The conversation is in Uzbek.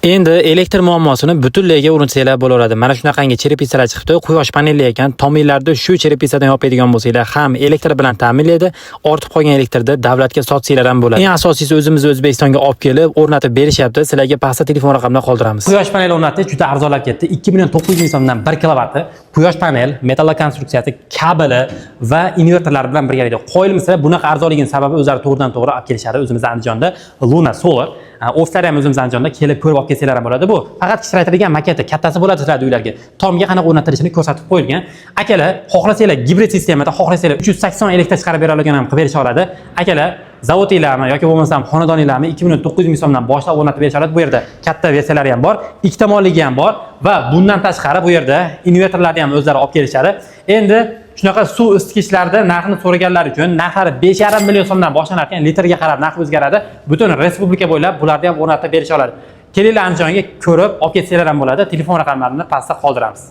Endi elektr muammosini butunlayga unutsanglar bo'laveradi. Mana shunaqangi cherepisalar chiqibdi. Quyosh panelli ekan. Tomirlarda shu cherepisadan yopadigan bo'lsanglar ham elektr bilan ta'minlaydi. Ortib qolgan elektrni davlatga sotsanglar ham bo'ladi. Eng asosiysi o'zimiz O'zbekistonga olib kelib, o'rnatib berishyapti. Sizlarga pastda telefon raqamini qoldiramiz. Quyosh paneli o'rnatish juda arzonlab ketdi. 2.900.000 so'mdan 1 kilovati. Quyosh panel, metall konstruksiyasi, kabeli va invertorlar bilan birgalikda qo'yilmasa, bunaqa arzonligini sababi o'zlari to'g'ridan-to'g'ri olib kelishadi. O'zimiz Andijonda Luna Solar ofslari ham o'zimiz Andijonda kelib ko'rib olib kelsanglar ham bo'ladi. Bu faqat kichraytirilgan maketi, kattasi bo'ladi sizlar uylarga. Tomga qanaqa o'rnatilishini ko'rsatib qo'yilgan. Akalar, xohlasanglar gibrid sistemada, xohlasanglar 380 elektr chiqarib bera oladigan ham qilib berisha oladi. Akalar, zavodinglarmi yoki bo'lmasam xonadoninglarmi 2.900.000 so'mdan boshlab o'rnatib berisha oladi. Bu yerda katta versiyalari ham bor, ikki tomonligi ham bor va bundan tashqari bu yerda invertorlarni ham o'zlari olib kelishadi. Endi shunaqa suv isitgichlarda narxini so'raganlar uchun narxlari 5,5 million so'mdan boshlanarkan, litrga qarab narx o'zgaradi. Butun respublika bo'ylab bularni ham o'rnatib berisha oladi. Kelinglar Andijonga ko'rib olib ketsanglar ham bo'ladi. Telefon raqamlarini pastda qoldiramiz.